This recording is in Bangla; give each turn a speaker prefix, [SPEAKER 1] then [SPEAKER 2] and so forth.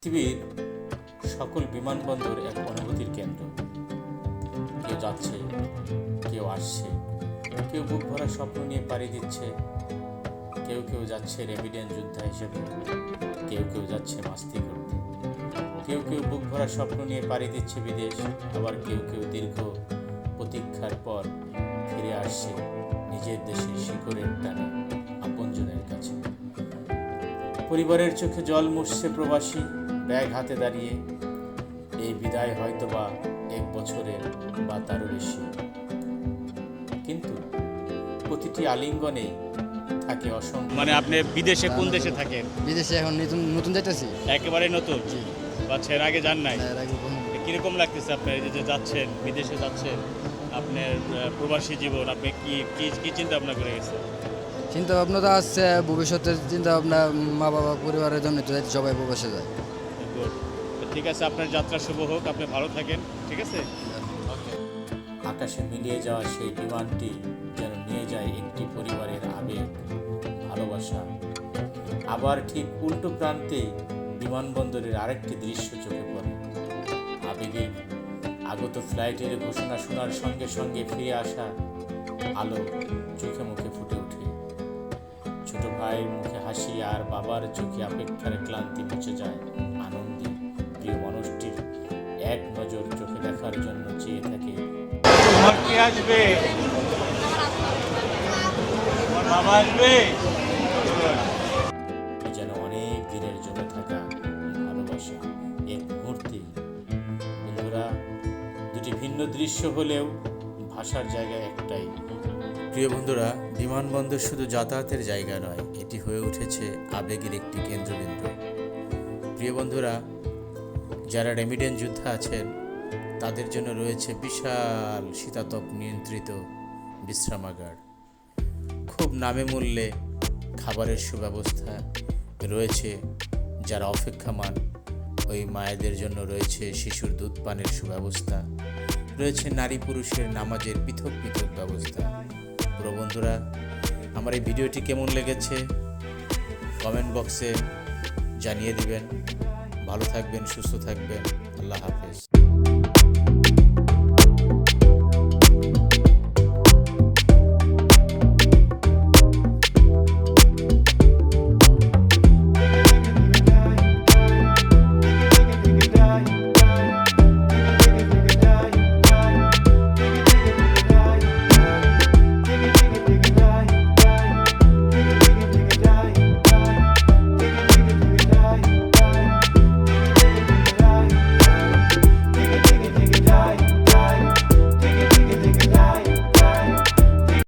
[SPEAKER 1] পৃথিবীর সকল বিমানবন্দর এক অনুভূতির কেন্দ্র। কেউ যাচ্ছে, কেউ আসছে, কেউ বুক ভরা স্বপ্ন নিয়ে পাড়ি দিচ্ছে, কেউ কেউ যাচ্ছে রেমিডেন্স যোদ্ধা হিসেবে, কেউ কেউ যাচ্ছে মাস্তি করতে, কেউ কেউ বুক ভরা স্বপ্ন নিয়ে পাড়ি দিচ্ছে বিদেশ, আবার কেউ কেউ দীর্ঘ প্রতীক্ষার পর ফিরে আসছে নিজের দেশের শিকড়ের টানে আপনজনের কাছে। পরিবারের চোখে জল মুছছে প্রবাসী ব্যাগ হাতে দাঁড়িয়ে। এই বিদায় হয়তোবা 1 বছরের বা তারও বেশি, কিন্তু প্রতিটি আলিঙ্গনে থাকে অসংখ্য।
[SPEAKER 2] মানে আপনি বিদেশে কোন দেশে থাকেন?
[SPEAKER 3] বিদেশে এখন নতুন যাইতেছি।
[SPEAKER 2] একেবারে নতুন?
[SPEAKER 3] জি।
[SPEAKER 2] আচ্ছা, এর আগে যান নাই?
[SPEAKER 3] এর আগে
[SPEAKER 2] কিরকম লাগতেছে আপনার এই যে যাচ্ছেন, বিদেশে যাচ্ছেন, আপনার প্রবাসী জীবন, আপনি কি চিন্তা ভাবনা করে গেছেন?
[SPEAKER 3] চিন্তা ভাবনা তো আসছে ভবিষ্যতের চিন্তা ভাবনা, মা বাবা পরিবারের জন্য তো যাইতে সবাই প্রবাসে যায়।
[SPEAKER 2] গুড, ঠিক আছে, আপনার যাত্রা শুভ হোক, আপনি ভালো থাকেন, ঠিক আছে?
[SPEAKER 1] আকাশে মিলিয়ে যাওয়া সেই বিমানটি যেন নিয়ে যায় একটি পরিবারের আবেগ, ভালোবাসা। আবার ঠিক উল্টো প্রান্তে বিমানবন্দরের আরেকটি দৃশ্য চোখে পড়ে। আবেগের আগত ফ্লাইটের ঘোষণা শোনার সঙ্গে সঙ্গে ফিরে আসা আলো চোখে মুখে ফুটে ওঠে। ছোট ভাইয়ের মুখে হাসি আর বাবার চোখে অপেক্ষার ক্লান্তি মুছে যায় আনন্দে। প্রিয় মানুষটির এক নজর চোখে দেখার জন্য চেয়ে থাকে।
[SPEAKER 2] তোমার কি আসবে? তোমার বাবা আসবে?
[SPEAKER 1] যেন অনেক দিনের জমে থাকা ভালোবাসা এক মুহূর্তে। বন্ধুরা, দুটি ভিন্ন দৃশ্য হলেও ভাষার জায়গায় একটাই। প্রিয় বন্ধুরা, বিমানবন্দর শুধু যাতায়াতের জায়গা নয়, এটি হয়ে উঠেছে আবেগের একটি কেন্দ্রবিন্দু। প্রিয় বন্ধুরা, যারা রেমিডেন্স যোদ্ধা আছেন তাদের জন্য রয়েছে বিশাল শীতাতপ নিয়ন্ত্রিত বিশ্রামাগার, খুব নামে মূল্যে খাবারের সুব্যবস্থা রয়েছে। যারা অপেক্ষামান ওই মায়েদের জন্য রয়েছে শিশুর দুধ পানের সুব্যবস্থা, রয়েছে নারী পুরুষের নামাজের পৃথক পৃথক ব্যবস্থা। পুরো বন্ধুরা, আমার এই ভিডিওটি কেমন লেগেছে কমেন্ট বক্সে জানিয়ে দিবেন। ভালো থাকবেন, সুস্থ থাকবেন। আল্লাহ হাফেজ।